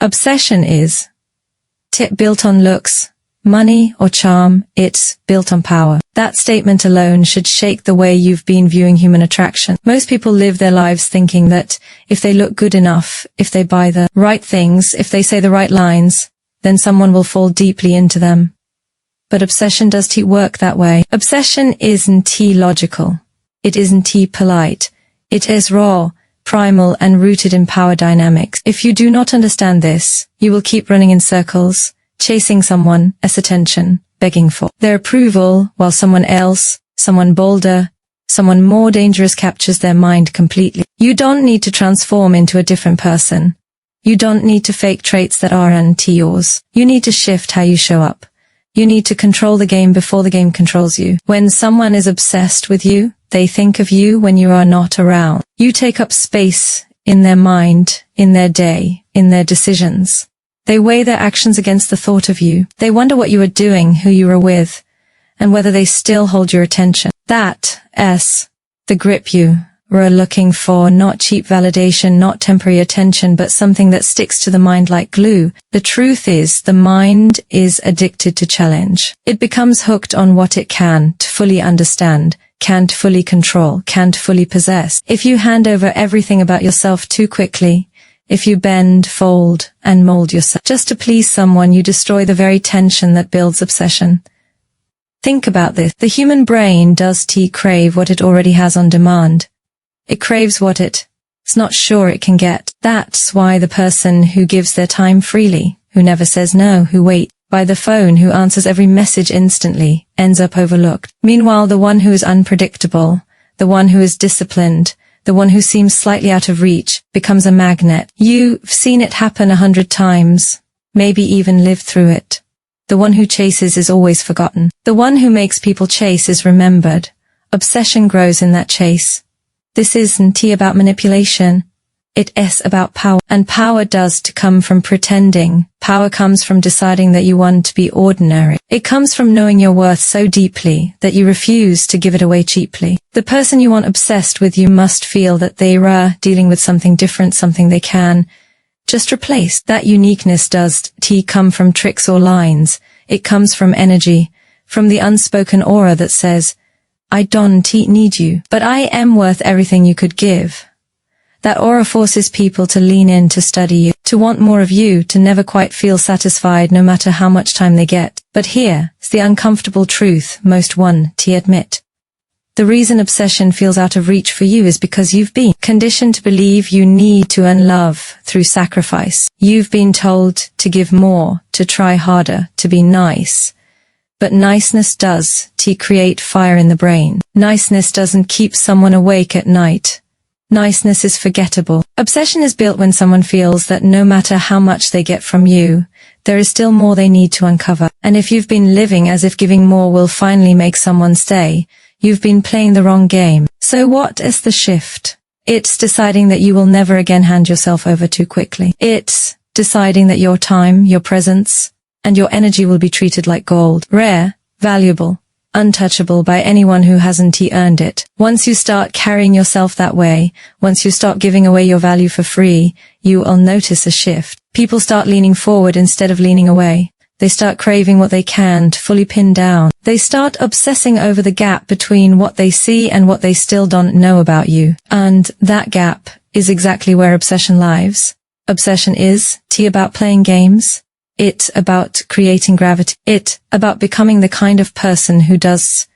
Obsession is built on looks, money, or charm. It's built on power. That statement alone should shake the way you've been viewing human attraction. Most people live their lives thinking that if they look good enough, if they buy the right things, if they say the right lines, then someone will fall deeply into them. But obsession doesn't work that way. Obsession isn't logical. It isn't polite. It is raw, primal, and rooted in power dynamics. If you do not understand this, you will keep running in circles, chasing someone else's attention, begging for their approval, while someone else, someone bolder, someone more dangerous captures their mind completely. You don't need to transform into a different person. You don't need to fake traits that aren't yours. You need to shift how you show up. You need to control the game before the game controls you. When someone is obsessed with you, they think of you when you are not around. You take up space in their mind, in their day, in their decisions. They weigh their actions against the thought of you. They wonder what you are doing, who you are with, and whether they still hold your attention. That's the grip you were looking for, not cheap validation, not temporary attention, but something that sticks to the mind like glue. The truth is, the mind is addicted to challenge. It becomes hooked on what it can't fully understand, can't fully control, can't fully possess. If you hand over everything about yourself too quickly, if you bend, fold, and mold yourself just to please someone, you destroy the very tension that builds obsession. Think about this. The human brain does crave what it already has on demand. It craves what it's not sure it can get. That's why the person who gives their time freely, who never says no, who waits by the phone, who answers every message instantly, ends up overlooked. Meanwhile, the one who is unpredictable, the one who is disciplined, the one who seems slightly out of reach, becomes a magnet. You've seen it happen 100 times, maybe even lived through it. The one who chases is always forgotten. The one who makes people chase is remembered. Obsession grows in that chase. This isn't about manipulation. It is about power. And power does come from pretending. Power comes from deciding that you want to be ordinary. It comes from knowing your worth so deeply that you refuse to give it away cheaply. The person you want obsessed with, you must feel that they are dealing with something different, something they can just replace. That uniqueness does come from tricks or lines. It comes from energy, from the unspoken aura that says, I don't need you, but I am worth everything you could give. That aura forces people to lean in, to study you, to want more of you, to never quite feel satisfied no matter how much time they get. But here's the uncomfortable truth most want to admit. The reason obsession feels out of reach for you is because you've been conditioned to believe you need to earn love through sacrifice. You've been told to give more, to try harder, to be nice. But niceness does create fire in the brain. Niceness doesn't keep someone awake at night. Niceness is forgettable. Obsession is built when someone feels that no matter how much they get from you, there is still more they need to uncover. And if you've been living as if giving more will finally make someone stay, you've been playing the wrong game. So what is the shift? It's deciding that you will never again hand yourself over too quickly. It's deciding that your time, your presence, and your energy will be treated like gold, rare, valuable, untouchable by anyone who hasn't earned it. Once you start carrying yourself that way, once you start giving away your value for free, you will notice a shift. People start leaning forward instead of leaning away. They start craving what they can't fully pin down. They start obsessing over the gap between what they see and what they still don't know about you. And that gap is exactly where obsession lives. Obsession is about playing games. It's about creating gravity. It's about becoming the kind of person who does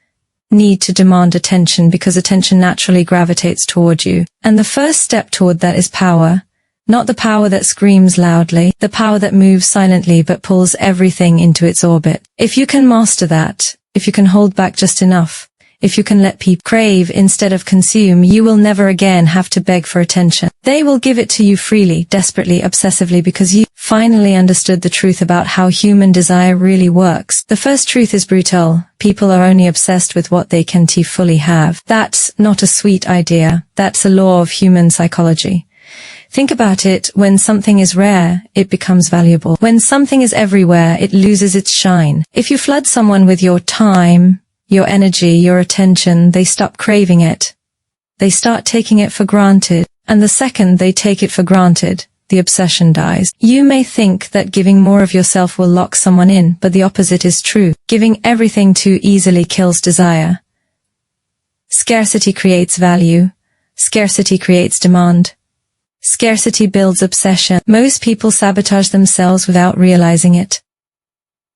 need to demand attention because attention naturally gravitates toward you. And the first step toward that is power. Not the power that screams loudly, the power that moves silently but pulls everything into its orbit. If you can master that, if you can hold back just enough, if you can let people crave instead of consume, you will never again have to beg for attention. They will give it to you freely, desperately, obsessively, because you finally understood the truth about how human desire really works. The first truth is brutal. People are only obsessed with what they can fully have. That's not a sweet idea. That's a law of human psychology. Think about it. When something is rare, it becomes valuable. When something is everywhere, it loses its shine. If you flood someone with your time, your energy, your attention, they stop craving it. They start taking it for granted. And the second they take it for granted, the obsession dies. You may think that giving more of yourself will lock someone in, but the opposite is true. Giving everything too easily kills desire. Scarcity creates value. Scarcity creates demand. Scarcity builds obsession. Most people sabotage themselves without realizing it.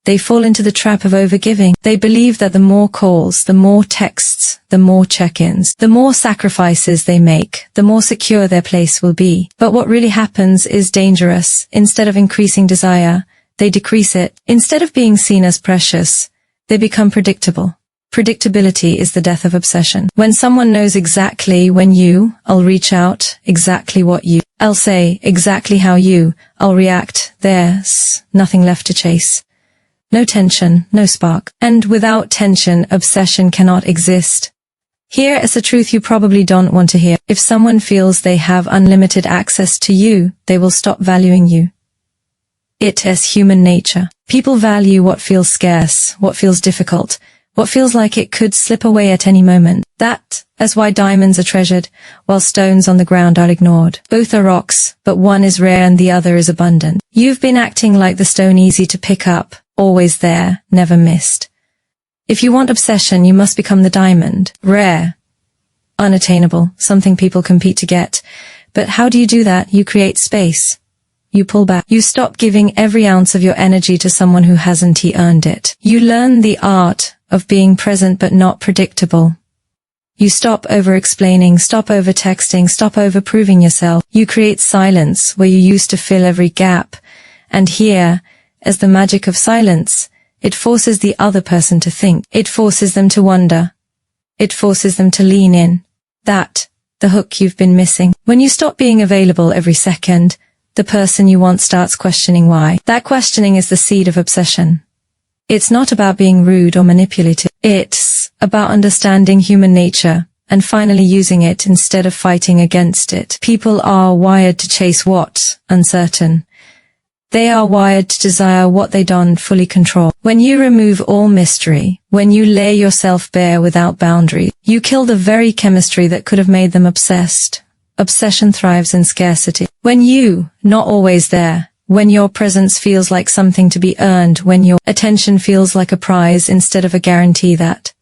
They fall into the trap of overgiving. They believe that the more calls, the more texts, the more check-ins, the more sacrifices they make, the more secure their place will be. But what really happens is dangerous. Instead of increasing desire, they decrease it. Instead of being seen as precious, they become predictable. Predictability is the death of obsession. When someone knows exactly when I'll reach out, exactly what I'll say, exactly how I'll react, there's nothing left to chase. No tension, no spark. And without tension, obsession cannot exist. Here is a truth you probably don't want to hear. If someone feels they have unlimited access to you, they will stop valuing you. It is human nature. People value what feels scarce, what feels difficult, what feels like it could slip away at any moment. That is why diamonds are treasured, while stones on the ground are ignored. Both are rocks, but one is rare and the other is abundant. You've been acting like the stone, easy to pick up, always there, never missed. If you want obsession, you must become the diamond. Rare, unattainable, something people compete to get. But how do you do that? You create space. You pull back. You stop giving every ounce of your energy to someone who hasn't earned it. You learn the art of being present but not predictable. You stop over-explaining, stop over-texting, stop over-proving yourself. You create silence where you used to fill every gap. And here, as the magic of silence, it forces the other person to think. It forces them to wonder. It forces them to lean in. That, the hook you've been missing. When you stop being available every second, the person you want starts questioning why. That questioning is the seed of obsession. It's not about being rude or manipulative. It's about understanding human nature and finally using it instead of fighting against it. People are wired to chase what's uncertain. They are wired to desire what they don't fully control. When you remove all mystery, when you lay yourself bare without boundary, you kill the very chemistry that could have made them obsessed. Obsession thrives in scarcity. When not always there, when your presence feels like something to be earned, when your attention feels like a prize instead of a guarantee, that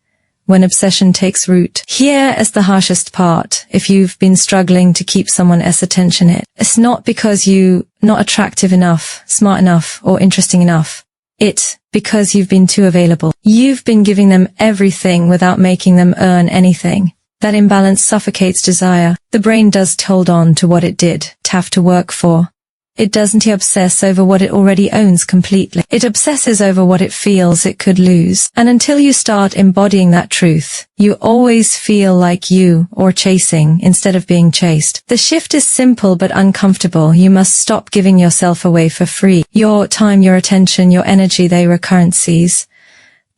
when obsession takes root. Here is the harshest part. If you've been struggling to keep someone else's attention, it's not because you're not attractive enough, smart enough, or interesting enough. It's because you've been too available. You've been giving them everything without making them earn anything. That imbalance suffocates desire. The brain does hold on to what it did have to work for. It doesn't obsess over what it already owns completely. It obsesses over what it feels it could lose. And until you start embodying that truth, you always feel like you or chasing instead of being chased. The shift is simple but uncomfortable. You must stop giving yourself away for free. Your time, your attention, your energy, they are currencies.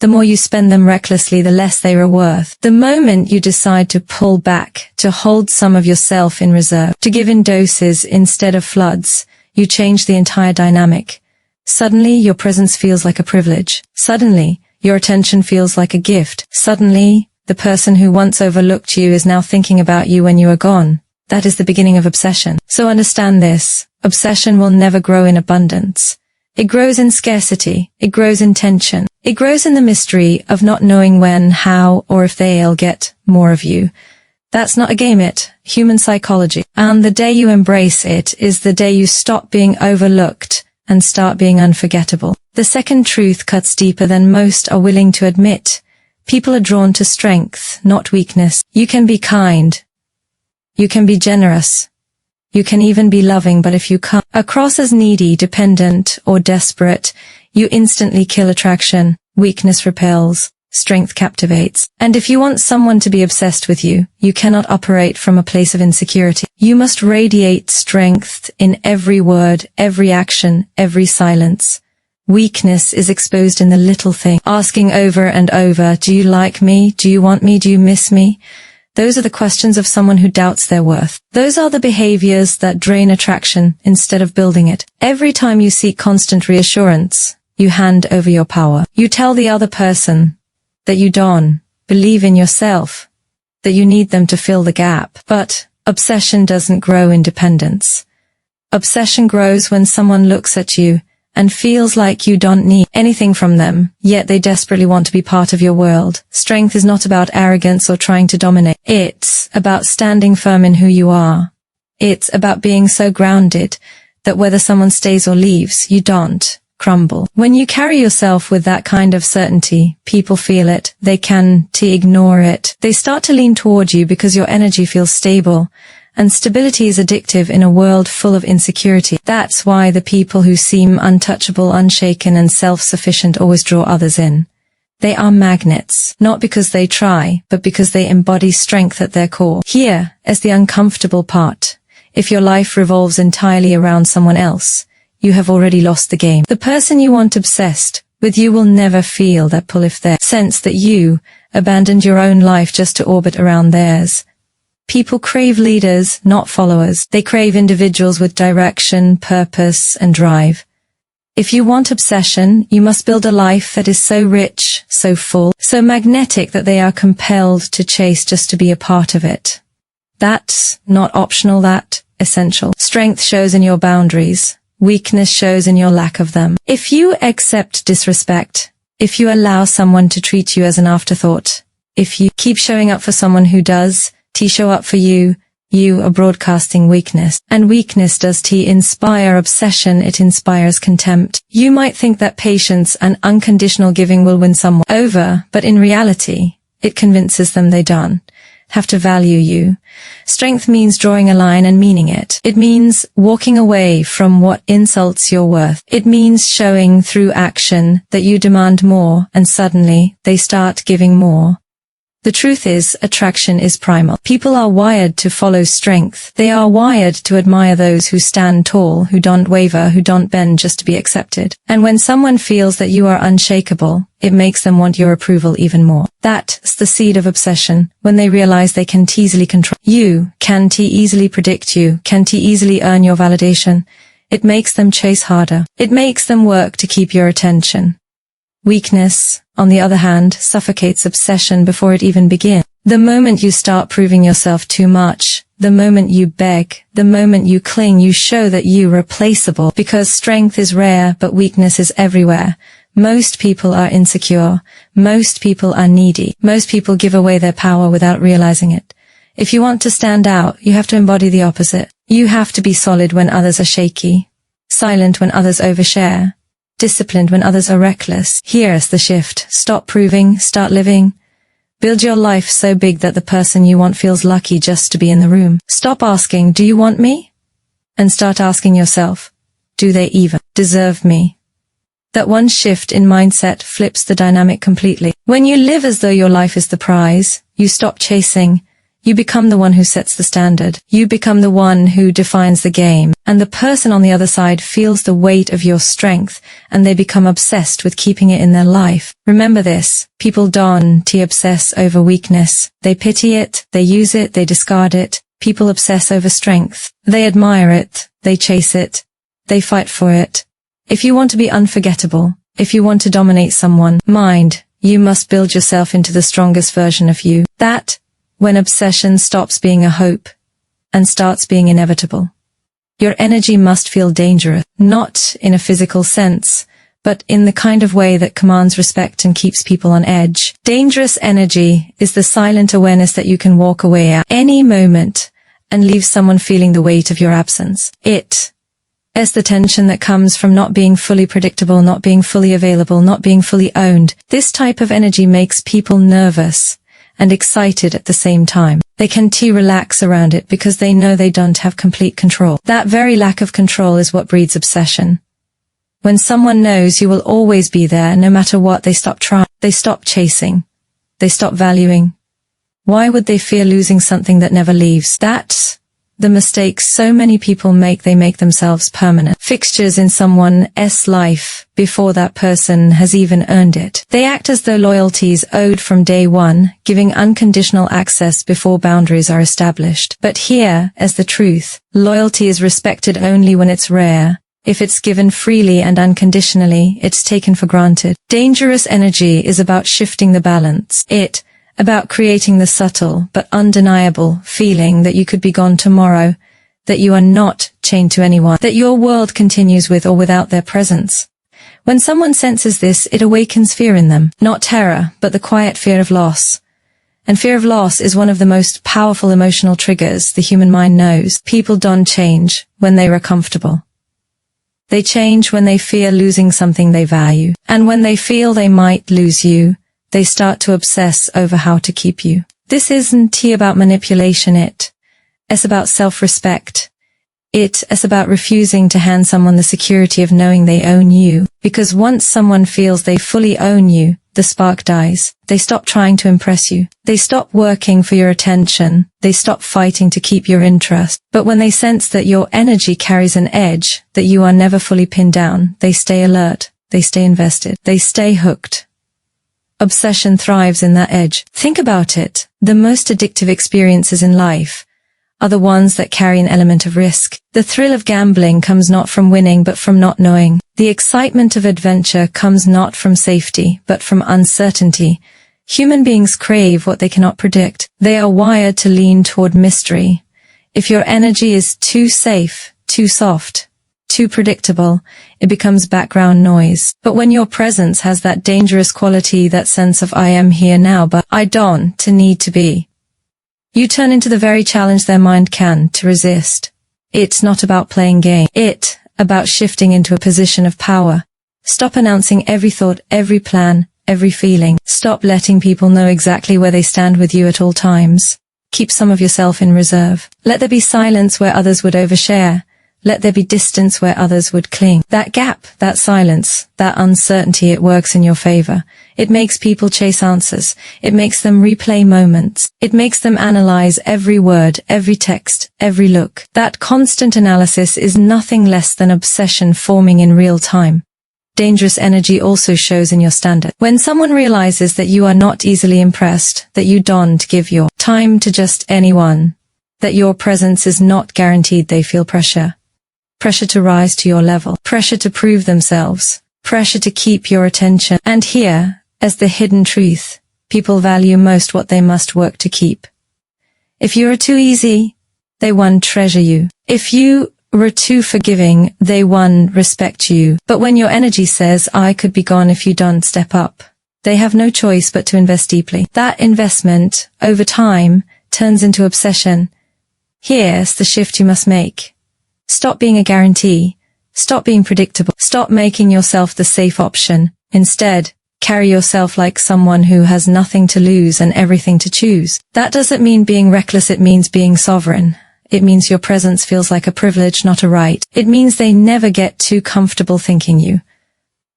The more you spend them recklessly, the less they are worth. The moment you decide to pull back, to hold some of yourself in reserve, to give in doses instead of floods, you change the entire dynamic. Suddenly, your presence feels like a privilege. Suddenly, your attention feels like a gift. Suddenly, the person who once overlooked you is now thinking about you when you are gone. That is the beginning of obsession. So understand this. Obsession will never grow in abundance. It grows in scarcity. It grows in tension. It grows in the mystery of not knowing when, how, or if they'll get more of you. That's not a game, it's human psychology. And the day you embrace it is the day you stop being overlooked and start being unforgettable. The second truth cuts deeper than most are willing to admit. People are drawn to strength, not weakness. You can be kind. You can be generous. You can even be loving, but if you come across as needy, dependent, or desperate, you instantly kill attraction. Weakness repels. Strength captivates. And if you want someone to be obsessed with you, you cannot operate from a place of insecurity. You must radiate strength in every word, every action, every silence. Weakness is exposed in the little thing. Asking over and over, do you like me? Do you want me? Do you miss me? Those are the questions of someone who doubts their worth. Those are the behaviors that drain attraction instead of building it. Every time you seek constant reassurance, you hand over your power. You tell the other person that you don't believe in yourself, that you need them to fill the gap. But obsession doesn't grow in dependence. Obsession grows when someone looks at you and feels like you don't need anything from them, yet they desperately want to be part of your world. Strength is not about arrogance or trying to dominate. It's about standing firm in who you are. It's about being so grounded that whether someone stays or leaves, you don't crumble. When you carry yourself with that kind of certainty, people feel it. They can't ignore it. They start to lean toward you because your energy feels stable. And stability is addictive in a world full of insecurity. That's why the people who seem untouchable, unshaken, and self-sufficient always draw others in. They are magnets, not because they try, but because they embody strength at their core. Here is the uncomfortable part. If your life revolves entirely around someone else, you have already lost the game. The person you want obsessed with you will never feel that pull if they sense that you abandoned your own life just to orbit around theirs. People crave leaders, not followers. They crave individuals with direction, purpose, and drive. If you want obsession, you must build a life that is so rich, so full, so magnetic that they are compelled to chase just to be a part of it. That's not optional, that's essential. Strength shows in your boundaries. Weakness shows in your lack of them. If you accept disrespect, if you allow someone to treat you as an afterthought, if you keep showing up for someone who does show up for you, you are broadcasting weakness. And weakness does inspire obsession, it inspires contempt. You might think that patience and unconditional giving will win someone over, but in reality, it convinces them they don't have to value you. Strength means drawing a line and meaning it. It means walking away from what insults your worth. It means showing through action that you demand more, and suddenly they start giving more. The truth is, attraction is primal. People are wired to follow strength. They are wired to admire those who stand tall, who don't waver, who don't bend just to be accepted. And when someone feels that you are unshakable, it makes them want your approval even more. That's the seed of obsession. When they realize they can easily control you, can easily predict you, can easily earn your validation, it makes them chase harder. It makes them work to keep your attention. Weakness, on the other hand, suffocates obsession before it even begins. The moment you start proving yourself too much, the moment you beg, the moment you cling, you show that you're replaceable. Because strength is rare, but weakness is everywhere. Most people are insecure. Most people are needy. Most people give away their power without realizing it. If you want to stand out, you have to embody the opposite. You have to be solid when others are shaky, silent when others overshare, disciplined when others are reckless. Here's the shift. Stop proving, start living. Build your life so big that the person you want feels lucky just to be in the room. Stop asking, do you want me? And start asking yourself, do they even deserve me? That one shift in mindset flips the dynamic completely. When you live as though your life is the prize, you stop chasing. You become the one who sets the standard. You become the one who defines the game. And the person on the other side feels the weight of your strength, and they become obsessed with keeping it in their life. Remember this, people don't obsess over weakness. They pity it, they use it, they discard it. People obsess over strength. They admire it, they chase it, they fight for it. If you want to be unforgettable, if you want to dominate someone, you must build yourself into the strongest version of you. That when obsession stops being a hope and starts being inevitable. Your energy must feel dangerous, not in a physical sense, but in the kind of way that commands respect and keeps people on edge. Dangerous energy is the silent awareness that you can walk away at any moment and leave someone feeling the weight of your absence. It is the tension that comes from not being fully predictable, not being fully available, not being fully owned. This type of energy makes people nervous and excited at the same time. They can relax around it because they know they don't have complete control. That very lack of control is what breeds obsession. When someone knows you will always be there no matter what, they stop trying, they stop chasing, they stop valuing. Why would they fear losing something that never leaves? That's the mistake so many people make. They make themselves permanent fixtures in someone's life before that person has even earned it. They act as though loyalty is owed from day one, giving unconditional access before boundaries are established. But here is the truth. Loyalty is respected only when it's rare. If it's given freely and unconditionally, it's taken for granted. Dangerous energy is about shifting the balance. About creating the subtle but undeniable feeling that you could be gone tomorrow, that you are not chained to anyone, that your world continues with or without their presence. When someone senses this, it awakens fear in them, not terror, but the quiet fear of loss. And fear of loss is one of the most powerful emotional triggers the human mind knows. People don't change when they are comfortable. They change when they fear losing something they value. And when they feel they might lose you, they start to obsess over how to keep you. This isn't about manipulation, it's about self-respect. It's about refusing to hand someone the security of knowing they own you. Because once someone feels they fully own you, the spark dies. They stop trying to impress you. They stop working for your attention. They stop fighting to keep your interest. But when they sense that your energy carries an edge, that you are never fully pinned down, they stay alert. They stay invested. They stay hooked. Obsession thrives in that edge. Think about it. The most addictive experiences in life are the ones that carry an element of risk. The thrill of gambling comes not from winning but from not knowing. The excitement of adventure comes not from safety but from uncertainty. Human beings crave what they cannot predict. They are wired to lean toward mystery. If your energy is too safe, too soft, too predictable, it becomes background noise. But when your presence has that dangerous quality, that sense of I am here now but I don't need to be, you turn into the very challenge their mind can to resist. It's not about playing game. It's about shifting into a position of power. Stop announcing every thought, every plan, every feeling. Stop letting people know exactly where they stand with you at all times. Keep some of yourself in reserve. Let there be silence where others would overshare. Let there be distance where others would cling. That gap, that silence, that uncertainty, it works in your favor. It makes people chase answers. It makes them replay moments. It makes them analyze every word, every text, every look. That constant analysis is nothing less than obsession forming in real time. Dangerous energy also shows in your standard. When someone realizes that you are not easily impressed, that you don't give your time to just anyone, that your presence is not guaranteed, they feel pressure. Pressure to rise to your level, pressure to prove themselves, pressure to keep your attention. And here, as the hidden truth, people value most what they must work to keep. If you are too easy, they won't treasure you. If you were too forgiving, they won't respect you. But when your energy says, I could be gone if you don't step up, they have no choice but to invest deeply. That investment, over time, turns into obsession. Here's the shift you must make. Stop being a guarantee. Stop being predictable. Stop making yourself the safe option. Instead, carry yourself like someone who has nothing to lose and everything to choose. That doesn't mean being reckless, it means being sovereign. It means your presence feels like a privilege, not a right. It means they never get too comfortable thinking you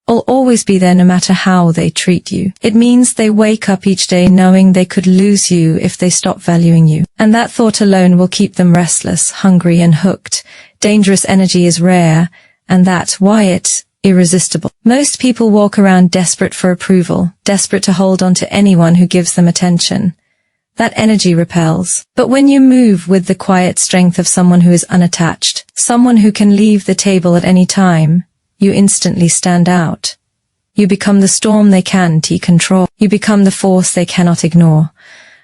will always be there no matter how they treat you. It means they wake up each day knowing they could lose you if they stop valuing you. And that thought alone will keep them restless, hungry, and hooked. Dangerous energy is rare, and that's why it's irresistible. Most people walk around desperate for approval, desperate to hold on to anyone who gives them attention. That energy repels. But when you move with the quiet strength of someone who is unattached, someone who can leave the table at any time, you instantly stand out. You become the storm they can't control. You become the force they cannot ignore.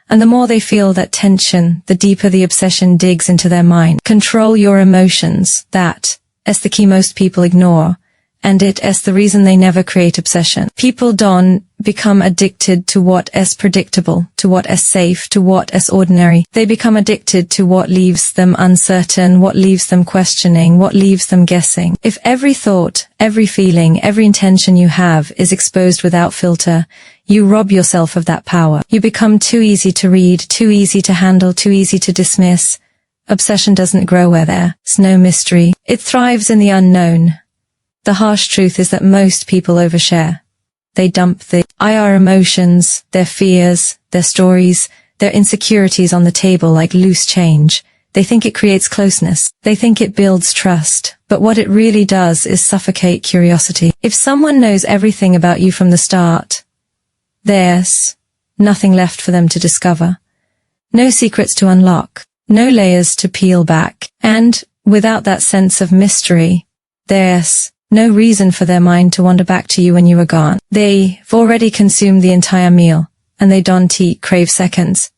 And the more they feel that tension, the deeper the obsession digs into their mind. Control your emotions. That is the key most people ignore. And it is the reason they never create obsession. People don't become addicted to what is predictable, to what is safe, to what is ordinary. They become addicted to what leaves them uncertain, what leaves them questioning, what leaves them guessing. If every thought, every feeling, every intention you have is exposed without filter, you rob yourself of that power. You become too easy to read, too easy to handle, too easy to dismiss. Obsession doesn't grow where there's no mystery. It thrives in the unknown. The harsh truth is that most people overshare. They dump their emotions, their fears, their stories, their insecurities on the table like loose change. They think it creates closeness. They think it builds trust. But what it really does is suffocate curiosity. If someone knows everything about you from the start, there's nothing left for them to discover. No secrets to unlock. No layers to peel back. And without that sense of mystery, there's no reason for their mind to wander back to you when you are gone. They've already consumed the entire meal, and they don't crave seconds.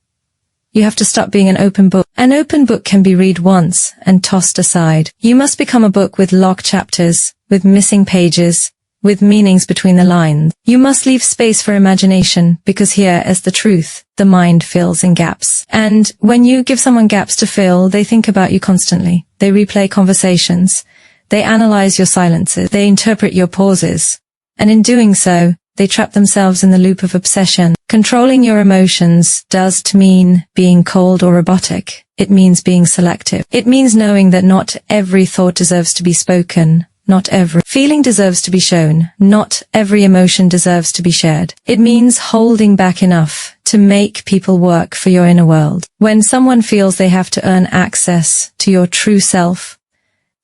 You have to stop being an open book. An open book can be read once and tossed aside. You must become a book with locked chapters, with missing pages, with meanings between the lines. You must leave space for imagination, because here is the truth. The mind fills in gaps. And when you give someone gaps to fill, they think about you constantly. They replay conversations. They analyze your silences. They interpret your pauses. And in doing so, they trap themselves in the loop of obsession. Controlling your emotions doesn't mean being cold or robotic. It means being selective. It means knowing that not every thought deserves to be spoken. Not every feeling deserves to be shown. Not every emotion deserves to be shared. It means holding back enough to make people work for your inner world. When someone feels they have to earn access to your true self,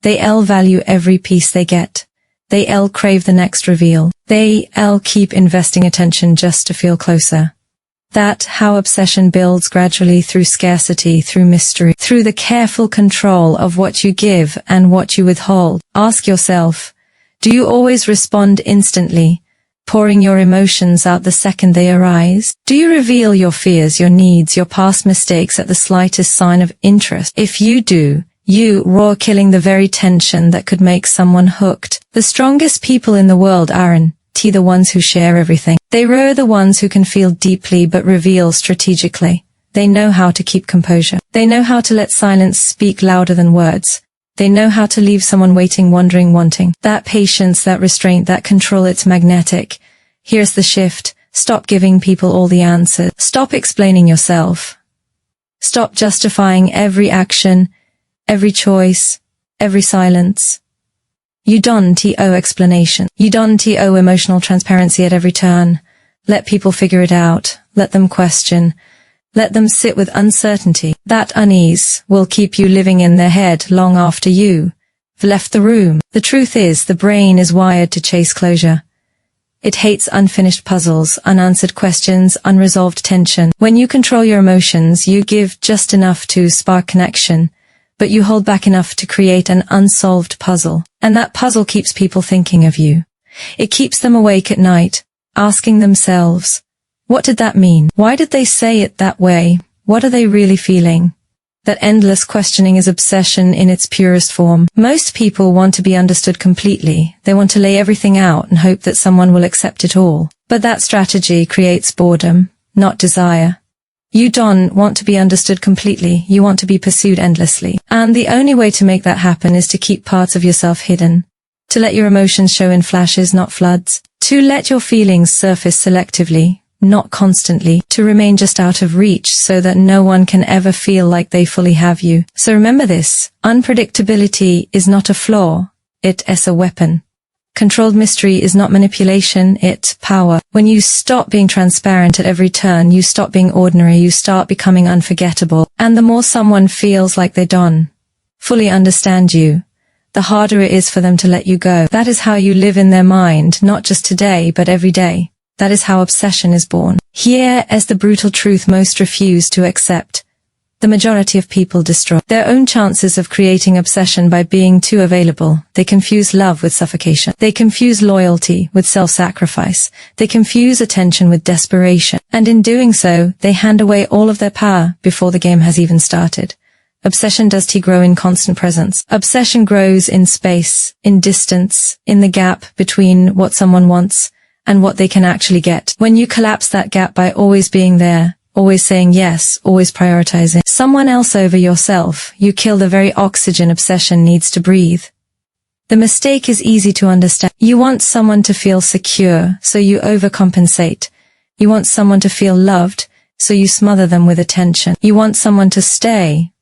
they'll value every piece they get. They'll crave the next reveal. They'll keep investing attention just to feel closer. That's how obsession builds gradually, through scarcity, through mystery, through the careful control of what you give and what you withhold. Ask yourself, do you always respond instantly, pouring your emotions out the second they arise? Do you reveal your fears, your needs, your past mistakes at the slightest sign of interest? If you do, you roar, killing the very tension that could make someone hooked. The strongest people in the world aren't the ones who share everything. They are the ones who can feel deeply but reveal strategically. They know how to keep composure. They know how to let silence speak louder than words. They know how to leave someone waiting, wondering, wanting. That patience, that restraint, that control, it's magnetic. Here's the shift. Stop giving people all the answers. Stop explaining yourself. Stop justifying every action, every choice, every silence. You don't owe explanation. You don't owe emotional transparency at every turn. Let people figure it out. Let them question. Let them sit with uncertainty. That unease will keep you living in their head long after you've left the room. The truth is, the brain is wired to chase closure. It hates unfinished puzzles, unanswered questions, unresolved tension. When you control your emotions, you give just enough to spark connection, but you hold back enough to create an unsolved puzzle. And that puzzle keeps people thinking of you. It keeps them awake at night, asking themselves, what did that mean? Why did they say it that way? What are they really feeling? That endless questioning is obsession in its purest form. Most people want to be understood completely. They want to lay everything out and hope that someone will accept it all. But that strategy creates boredom, not desire. You don't want to be understood completely. You want to be pursued endlessly. And the only way to make that happen is to keep parts of yourself hidden. To let your emotions show in flashes, not floods. To let your feelings surface selectively, not constantly. To remain just out of reach so that no one can ever feel like they fully have you. So remember this. Unpredictability is not a flaw. It is a weapon. Controlled mystery is not manipulation, it's power. When you stop being transparent at every turn, you stop being ordinary, you start becoming unforgettable. And the more someone feels like they don't fully understand you, the harder it is for them to let you go. That is how you live in their mind, not just today, but every day. That is how obsession is born. Here is the brutal truth most refuse to accept. The majority of people destroy their own chances of creating obsession by being too available. They confuse love with suffocation. They confuse loyalty with self-sacrifice. They confuse attention with desperation. And in doing so, they hand away all of their power before the game has even started. Obsession does grow in constant presence. Obsession grows in space, in distance, in the gap between what someone wants and what they can actually get. When you collapse that gap by always being there, always saying yes, always prioritizing someone else over yourself, you kill the very oxygen obsession needs to breathe. The mistake is easy to understand. You want someone to feel secure, so you overcompensate. You want someone to feel loved, so you smother them with attention. You want someone to stay,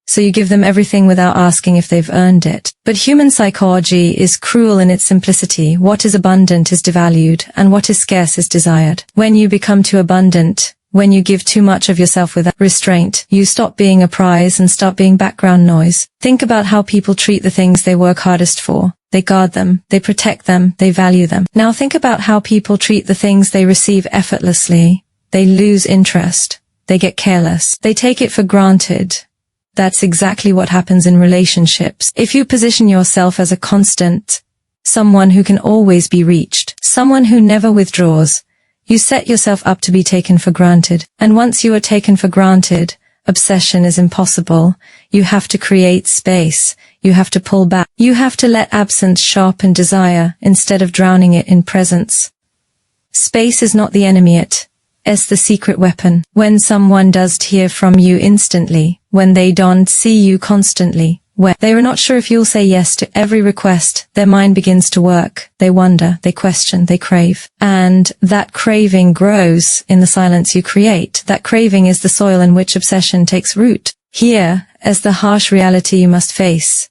so you give them everything without asking if they've earned it. But human psychology is cruel in its simplicity. What is abundant is devalued, and what is scarce is desired. When you become too abundant, when you give too much of yourself without restraint, you stop being a prize and start being background noise. Think about how people treat the things they work hardest for. They guard them, they protect them, they value them. Now think about how people treat the things they receive effortlessly. They lose interest. They get careless. They take it for granted. That's exactly what happens in relationships. If you position yourself as a constant, someone who can always be reached, someone who never withdraws, you set yourself up to be taken for granted. And once you are taken for granted, obsession is impossible. You have to create space. You have to pull back. You have to let absence sharpen desire instead of drowning it in presence. Space is not the enemy, it's the secret weapon. When someone does hear from you instantly, when they don't see you constantly, when they are not sure if you'll say yes to every request, their mind begins to work. They wonder, they question, they crave. And that craving grows in the silence you create. That craving is the soil in which obsession takes root. Here, as the harsh reality you must face.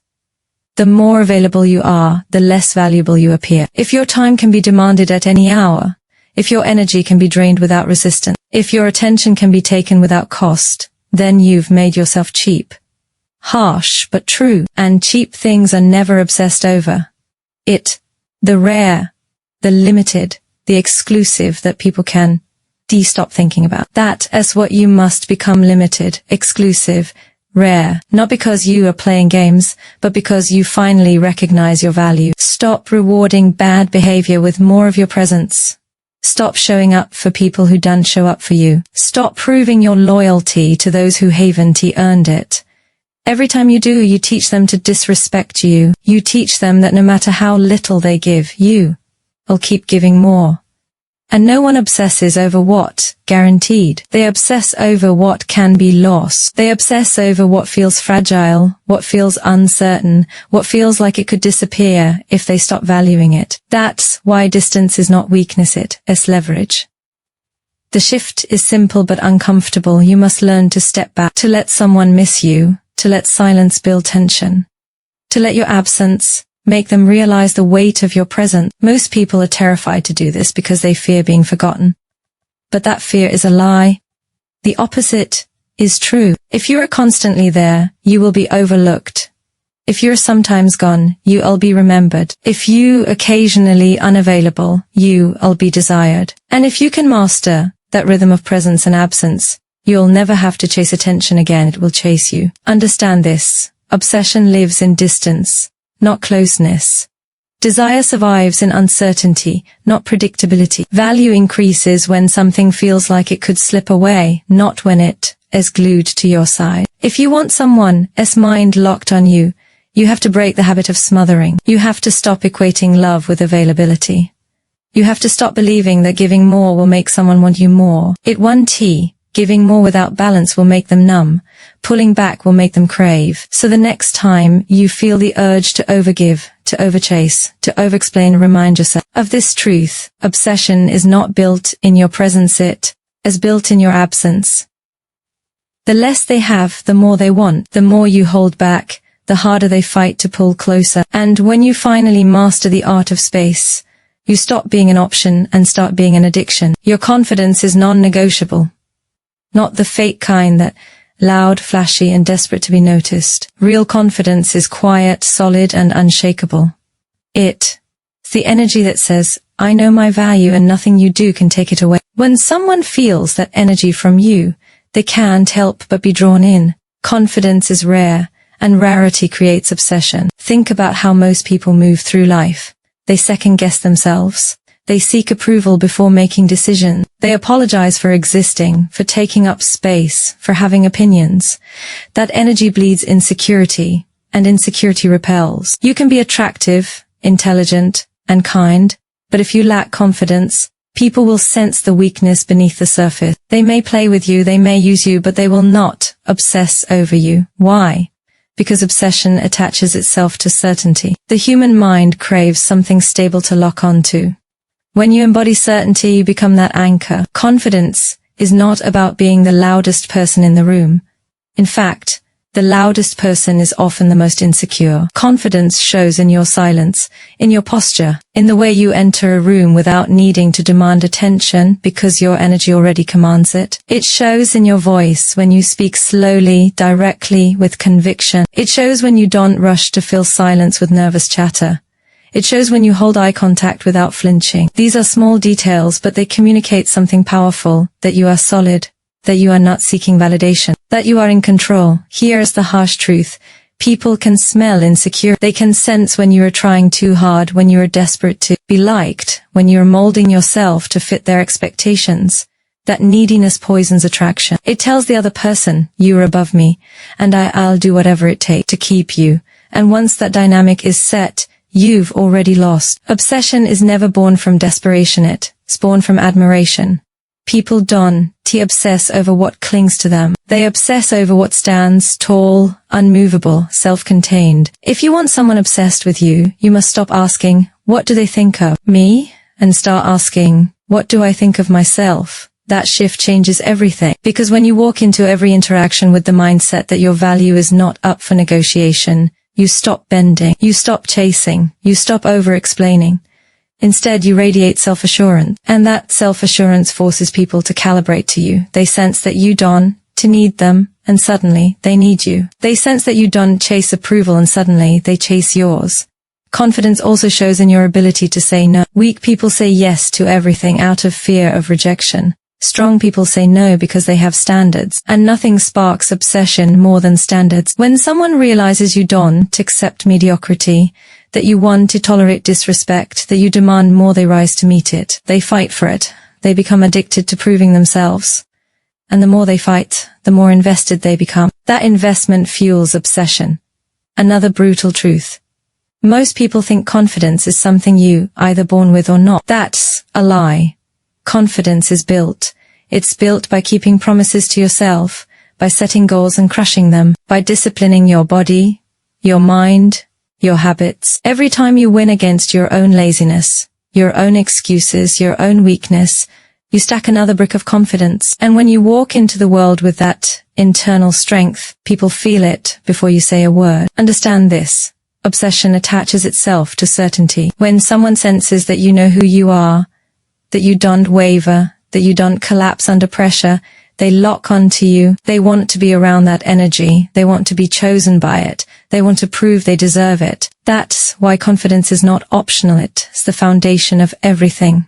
The more available you are, the less valuable you appear. If your time can be demanded at any hour, if your energy can be drained without resistance, if your attention can be taken without cost, then you've made yourself cheap. Harsh, but true. And cheap things are never obsessed over. The rare, the limited, the exclusive that people can stop thinking about. That is what you must become: limited, exclusive, rare. Not because you are playing games, but because you finally recognize your value. Stop rewarding bad behavior with more of your presence. Stop showing up for people who don't show up for you. Stop proving your loyalty to those who haven't earned it. Every time you do, you teach them to disrespect you. You teach them that no matter how little they give, you'll keep giving more. And no one obsesses over what guaranteed. They obsess over what can be lost. They obsess over what feels fragile, what feels uncertain, what feels like it could disappear if they stop valuing it. That's why distance is not weakness, it's leverage. The shift is simple but uncomfortable. You must learn to step back, to let someone miss you, to let silence build tension, to let your absence make them realize the weight of your presence. Most people are terrified to do this because they fear being forgotten. But that fear is a lie. The opposite is true. If you are constantly there, you will be overlooked. If you're sometimes gone, you'll be remembered. If you occasionally unavailable, you'll be desired. And if you can master that rhythm of presence and absence, you'll never have to chase attention again. It will chase you. Understand this. Obsession lives in distance, not closeness. Desire survives in uncertainty, not predictability. Value increases when something feels like it could slip away, not when it is glued to your side. If you want someone's mind locked on you, you have to break the habit of smothering. You have to stop equating love with availability. You have to stop believing that giving more will make someone want you more. Giving more without balance will make them numb. Pulling back will make them crave. So the next time you feel the urge to overgive, to overchase, to overexplain, remind yourself of this truth. Obsession is not built in your presence, it is built in your absence. The less they have, the more they want. The more you hold back, the harder they fight to pull closer. And when you finally master the art of space, you stop being an option and start being an addiction. Your confidence is non-negotiable. Not the fake kind that loud, flashy, and desperate to be noticed. Real confidence is quiet, solid, and unshakable. It's the energy that says, I know my value and nothing you do can take it away. When someone feels that energy from you, they can't help but be drawn in. Confidence is rare, and rarity creates obsession. Think about how most people move through life. They second-guess themselves. They seek approval before making decisions. They apologize for existing, for taking up space, for having opinions. That energy bleeds insecurity, and insecurity repels. You can be attractive, intelligent, and kind, but if you lack confidence, people will sense the weakness beneath the surface. They may play with you, they may use you, but they will not obsess over you. Why? Because obsession attaches itself to certainty. The human mind craves something stable to lock onto. When you embody certainty, you become that anchor. Confidence is not about being the loudest person in the room. In fact, the loudest person is often the most insecure. Confidence shows in your silence, in your posture, in the way you enter a room without needing to demand attention because your energy already commands it. It shows in your voice when you speak slowly, directly, with conviction. It shows when you don't rush to fill silence with nervous chatter. It shows when you hold eye contact without flinching. These are small details, but they communicate something powerful, that you are solid, that you are not seeking validation, that you are in control. Here is the harsh truth. People can smell insecurity. They can sense when you are trying too hard, when you are desperate to be liked, when you are molding yourself to fit their expectations. That neediness poisons attraction. It tells the other person, you're above me, and I'll do whatever it takes to keep you. And once that dynamic is set, you've already lost. Obsession is never born from desperation, it's born from admiration. People don't obsess over what clings to them. They obsess over what stands tall, unmovable, self-contained. If you want someone obsessed with you, you must stop asking, what do they think of me? And start asking, what do I think of myself? That shift changes everything. Because when you walk into every interaction with the mindset that your value is not up for negotiation, you stop bending, you stop chasing, you stop over-explaining. Instead, you radiate self-assurance, and that self-assurance forces people to calibrate to you. They sense that you don't need them, and suddenly, they need you. They sense that you don't chase approval, and suddenly, they chase yours. Confidence also shows in your ability to say no. Weak people say yes to everything out of fear of rejection. Strong people say no because they have standards, and nothing sparks obsession more than standards. When someone realizes you don't accept mediocrity, that you want to tolerate disrespect, that you demand more, they rise to meet it. They fight for it. They become addicted to proving themselves. And the more they fight, the more invested they become. That investment fuels obsession. Another brutal truth. Most people think confidence is something you either born with or not. That's a lie. Confidence is built. It's built by keeping promises to yourself, by setting goals and crushing them, by disciplining your body, your mind, your habits. Every time you win against your own laziness, your own excuses, your own weakness, you stack another brick of confidence. And when you walk into the world with that internal strength, people feel it before you say a word. Understand this. Obsession attaches itself to certainty. When someone senses that you know who you are, that you don't waver, that you don't collapse under pressure, they lock onto you. They want to be around that energy. They want to be chosen by it. They want to prove they deserve it. That's why confidence is not optional. It's the foundation of everything.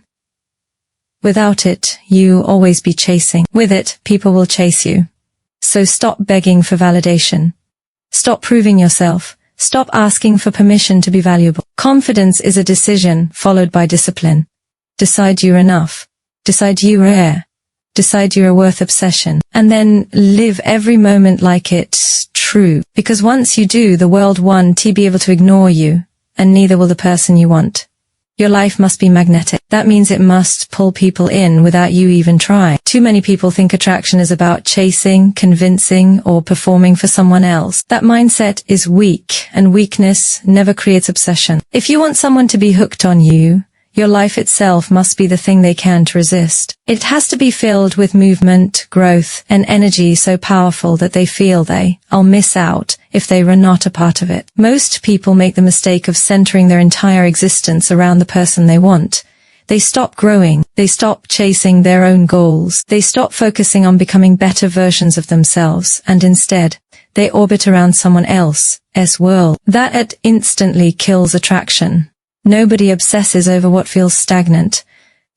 Without it, you'll always be chasing. With it, people will chase you. So stop begging for validation. Stop proving yourself. Stop asking for permission to be valuable. Confidence is a decision followed by discipline. Decide you're enough. Decide you're rare. Decide you're worth obsession. And then live every moment like it's true. Because once you do, the world won't be able to ignore you, and neither will the person you want. Your life must be magnetic. That means it must pull people in without you even trying. Too many people think attraction is about chasing, convincing, or performing for someone else. That mindset is weak, and weakness never creates obsession. If you want someone to be hooked on you, your life itself must be the thing they can't resist. It has to be filled with movement, growth, and energy so powerful that they feel I'll miss out if they were not a part of it. Most people make the mistake of centering their entire existence around the person they want. They stop growing. They stop chasing their own goals. They stop focusing on becoming better versions of themselves, and instead, they orbit around someone else's world. That instantly kills attraction. Nobody obsesses over what feels stagnant.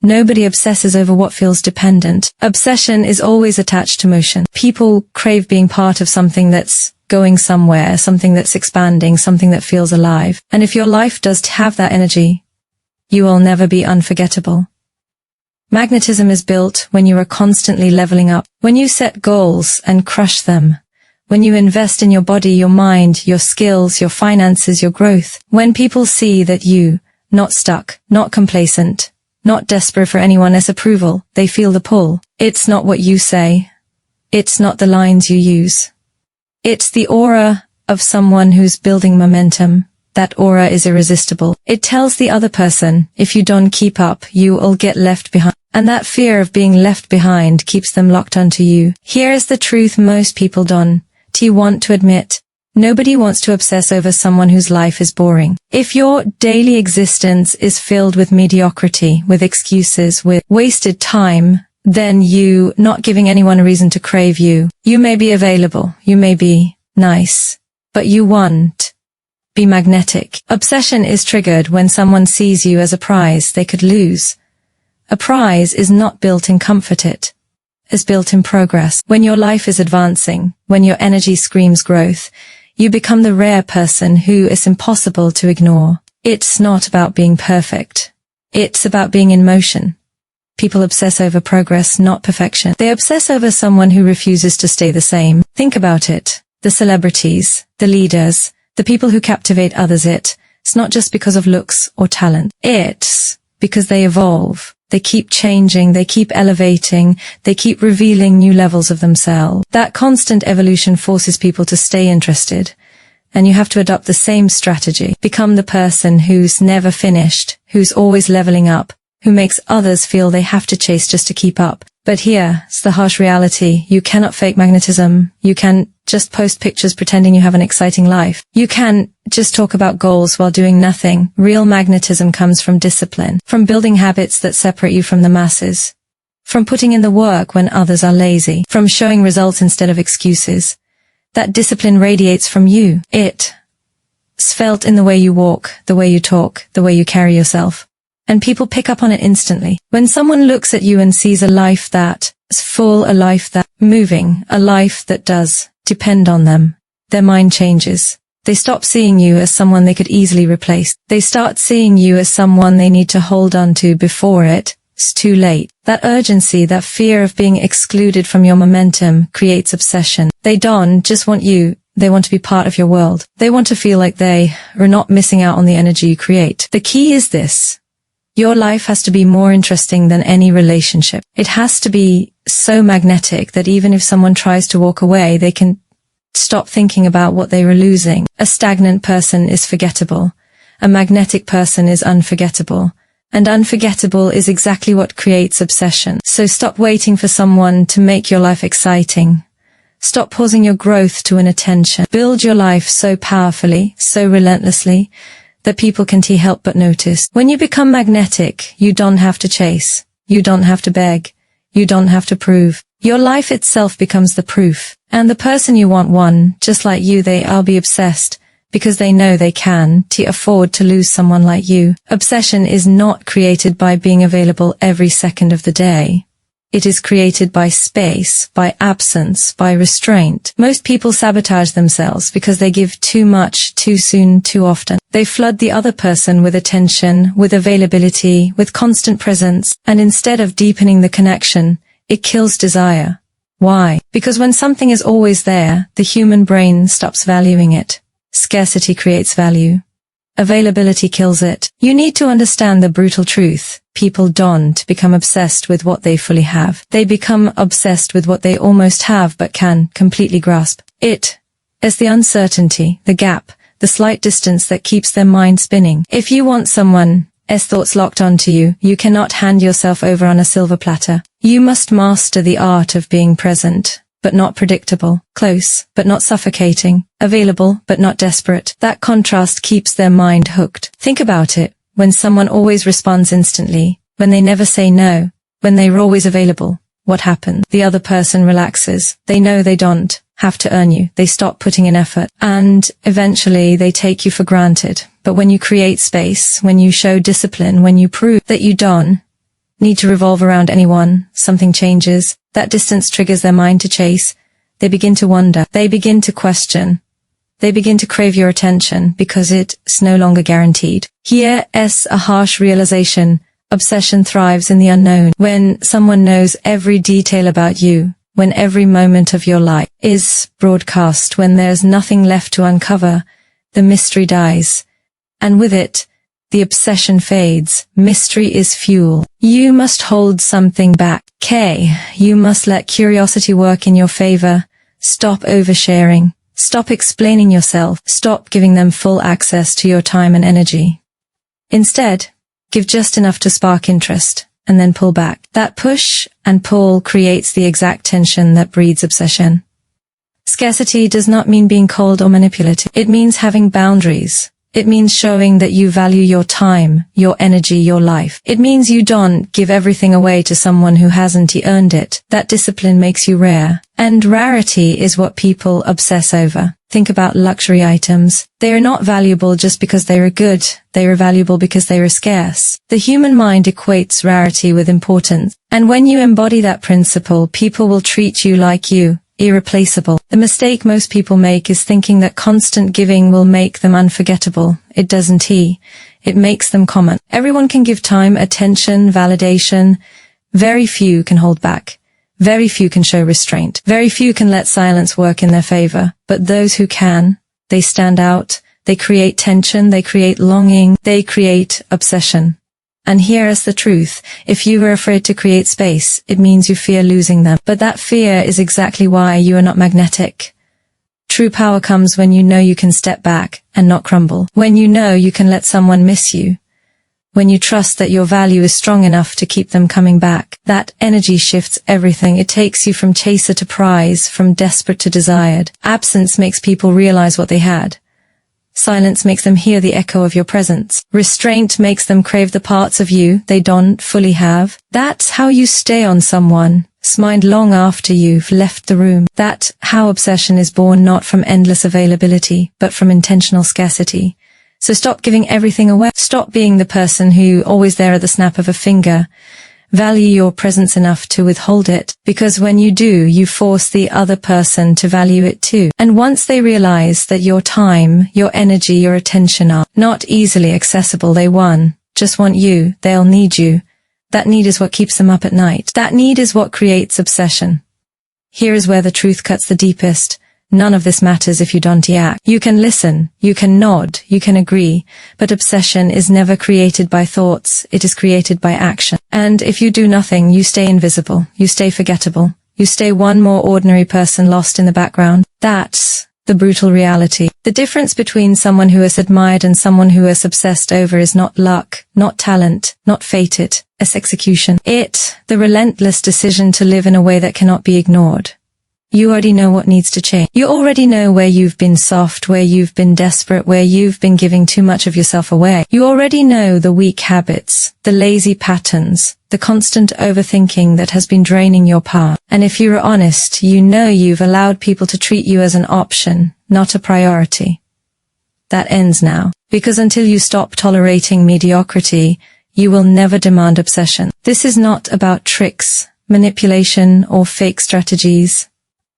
Nobody obsesses over what feels dependent. Obsession is always attached to motion. People crave being part of something that's going somewhere, something that's expanding, something that feels alive. And if your life does have that energy, you will never be unforgettable. Magnetism is built when you are constantly leveling up, when you set goals and crush them. When you invest in your body, your mind, your skills, your finances, your growth. When people see that you, not stuck, not complacent, not desperate for anyone's approval, they feel the pull. It's not what you say. It's not the lines you use. It's the aura of someone who's building momentum. That aura is irresistible. It tells the other person, if you don't keep up, you will get left behind. And that fear of being left behind keeps them locked onto you. Here is the truth most people don't want to admit. Nobody wants to obsess over someone whose life is boring. If your daily existence is filled with mediocrity, with excuses, with wasted time, then you not giving anyone a reason to crave you. You may be available, you may be nice, but you won't be magnetic. Obsession is triggered when someone sees you as a prize they could lose. A prize is not built in comfort, it is built in progress. When your life is advancing, when your energy screams growth, you become the rare person who is impossible to ignore. It's not about being perfect. It's about being in motion. People obsess over progress, not perfection. They obsess over someone who refuses to stay the same. Think about it. The celebrities, the leaders, the people who captivate others, it's not just because of looks or talent. It's because they evolve. They keep changing, they keep elevating, they keep revealing new levels of themselves. That constant evolution forces people to stay interested. And you have to adopt the same strategy. Become the person who's never finished, who's always leveling up, who makes others feel they have to chase just to keep up. But here's the harsh reality. You cannot fake magnetism. You can't just post pictures pretending you have an exciting life. You can't just talk about goals while doing nothing. Real magnetism comes from discipline, from building habits that separate you from the masses, from putting in the work when others are lazy, from showing results instead of excuses. That discipline radiates from you. It's felt in the way you walk, the way you talk, the way you carry yourself. And people pick up on it instantly. When someone looks at you and sees a life that is full, a life that's moving, a life that does depend on them, their mind changes. They stop seeing you as someone they could easily replace. They start seeing you as someone they need to hold on to before it's too late. That urgency, that fear of being excluded from your momentum creates obsession. They don't just want you. They want to be part of your world. They want to feel like they are not missing out on the energy you create. The key is this. Your life has to be more interesting than any relationship. It has to be so magnetic that even if someone tries to walk away, they can stop thinking about what they were losing. A stagnant person is forgettable. A magnetic person is unforgettable. And unforgettable is exactly what creates obsession. So stop waiting for someone to make your life exciting. Stop pausing your growth to win attention. Build your life so powerfully, so relentlessly, that people can't help but notice. When you become magnetic, you don't have to chase. You don't have to beg. You don't have to prove. Your life itself becomes the proof. And the person you want, just like you, they'll be obsessed because they know they can't afford to lose someone like you. Obsession is not created by being available every second of the day. It is created by space, by absence, by restraint. Most people sabotage themselves because they give too much, too soon, too often. They flood the other person with attention, with availability, with constant presence, and instead of deepening the connection, it kills desire. Why? Because when something is always there, the human brain stops valuing it. Scarcity creates value. Availability kills it. You need to understand the brutal truth. People don't become obsessed with what they fully have. They become obsessed with what they almost have but can completely grasp. It is the uncertainty, the gap, the slight distance that keeps their mind spinning. If you want someone's thoughts locked onto you, you cannot hand yourself over on a silver platter. You must master the art of being present, but not predictable, close, but not suffocating, available, but not desperate. That contrast keeps their mind hooked. Think about it. When someone always responds instantly, when they never say no, when they're always available, what happens? The other person relaxes. They know they don't have to earn you. They stop putting in effort. And eventually they take you for granted. But when you create space, when you show discipline, when you prove that you don't need to revolve around anyone, something changes. That distance triggers their mind to chase. They begin to wonder. They begin to question. They begin to crave your attention because it's no longer guaranteed. Here is a harsh realization. Obsession thrives in the unknown. When someone knows every detail about you, when every moment of your life is broadcast, when there's nothing left to uncover, the mystery dies. And with it, the obsession fades. Mystery is fuel. You must hold something back. You must let curiosity work in your favor. Stop oversharing. Stop explaining yourself. Stop giving them full access to your time and energy. Instead, give just enough to spark interest, and then pull back. That push and pull creates the exact tension that breeds obsession. Scarcity does not mean being cold or manipulative. It means having boundaries. It means showing that you value your time, your energy, your life. It means you don't give everything away to someone who hasn't earned it. That discipline makes you rare. And rarity is what people obsess over. Think about luxury items. They are not valuable just because they are good. They are valuable because they are scarce. The human mind equates rarity with importance. And when you embody that principle, people will treat you like you. Irreplaceable. The mistake most people make is thinking that constant giving will make them unforgettable. It doesn't. It makes them common. Everyone can give time, attention, validation. Very few can hold back. Very few can show restraint. Very few can let silence work in their favor. But those who can, they stand out. They create tension. They create longing. They create obsession. And here is the truth. If you are afraid to create space, it means you fear losing them. But that fear is exactly why you are not magnetic. True power comes when you know you can step back and not crumble. When you know you can let someone miss you. When you trust that your value is strong enough to keep them coming back. That energy shifts everything. It takes you from chaser to prize, from desperate to desired. Absence makes people realize what they had. Silence makes them hear the echo of your presence. Restraint makes them crave the parts of you they don't fully have. That's how you stay on someone's mind long after you've left the room. That's how obsession is born, not from endless availability, but from intentional scarcity. So stop giving everything away. Stop being the person who always there at the snap of a finger. Value your presence enough to withhold it, because when you do, you force the other person to value it too. And once they realize that your time, your energy, your attention are not easily accessible, they just want you, they'll need you. That need is what keeps them up at night. That need is what creates obsession. Here is where the truth cuts the deepest. None of this matters if you don't act. You can listen, you can nod, you can agree, but obsession is never created by thoughts, it is created by action. And if you do nothing, you stay invisible, you stay forgettable, you stay one more ordinary person lost in the background. That's the brutal reality. The difference between someone who is admired and someone who is obsessed over is not luck, not talent, not fated, it's execution. The relentless decision to live in a way that cannot be ignored. You already know what needs to change. You already know where you've been soft, where you've been desperate, where you've been giving too much of yourself away. You already know the weak habits, the lazy patterns, the constant overthinking that has been draining your power. And if you're honest, you know you've allowed people to treat you as an option, not a priority. That ends now. Because until you stop tolerating mediocrity, you will never demand obsession. This is not about tricks, manipulation, or fake strategies.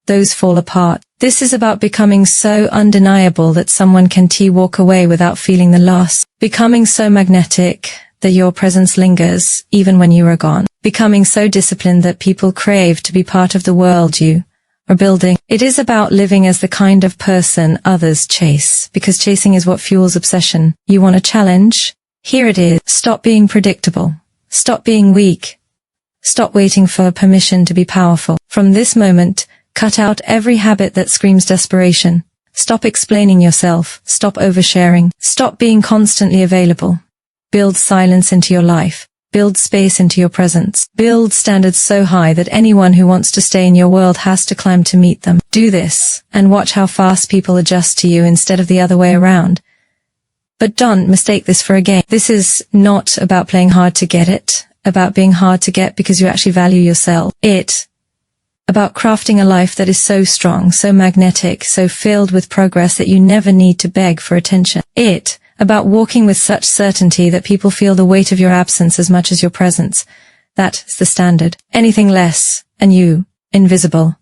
Those fall apart. This is about becoming so undeniable that someone can walk away without feeling the loss. Becoming so magnetic that your presence lingers even when you are gone. Becoming so disciplined that people crave to be part of the world you are building. It is about living as the kind of person others chase, because chasing is what fuels obsession. You want a challenge? Here it is. Stop being predictable. Stop being weak. Stop waiting for permission to be powerful. From this moment, cut out every habit that screams desperation. Stop explaining yourself. Stop oversharing. Stop being constantly available. Build silence into your life. Build space into your presence. Build standards so high that anyone who wants to stay in your world has to climb to meet them. Do this, and watch how fast people adjust to you instead of the other way around. But don't mistake this for a game. This is not about playing hard to get it, about being hard to get because you actually value yourself. About crafting a life that is so strong, so magnetic, so filled with progress that you never need to beg for attention. About walking with such certainty that people feel the weight of your absence as much as your presence. That's the standard. Anything less, and you, invisible.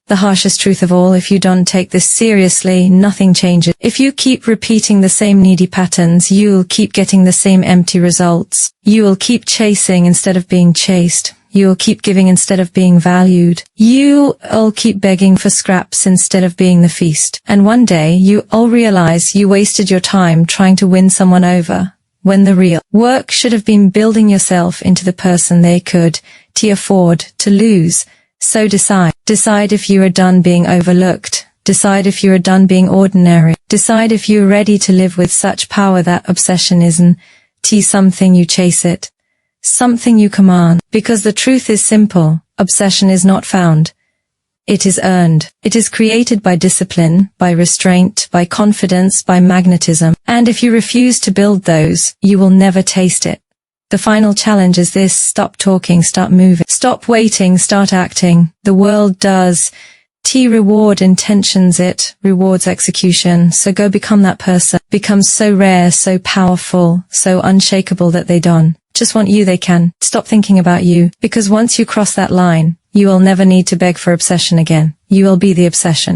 The harshest truth of all, if you don't take this seriously, nothing changes. If you keep repeating the same needy patterns, you'll keep getting the same empty results. You will keep chasing instead of being chased. You'll keep giving instead of being valued. You'll keep begging for scraps instead of being the feast. And one day, you'll realize you wasted your time trying to win someone over, when the real work should have been building yourself into the person they could afford to lose. So decide if you are done being overlooked. Decide if you are done being ordinary. Decide if you're ready to live with such power that obsession isn't something you chase it. Something you command. Because the truth is simple, obsession is not found. It is earned. It is created by discipline, by restraint, by confidence, by magnetism. And if you refuse to build those, you will never taste it. The final challenge is this: stop talking, start moving. Stop waiting, start acting. The world does reward intentions, it rewards execution. So go become that person. Become so rare, so powerful, so unshakable that they don't just want you, they can. Stop thinking about you, because once you cross that line, you will never need to beg for obsession again. You will be the obsession.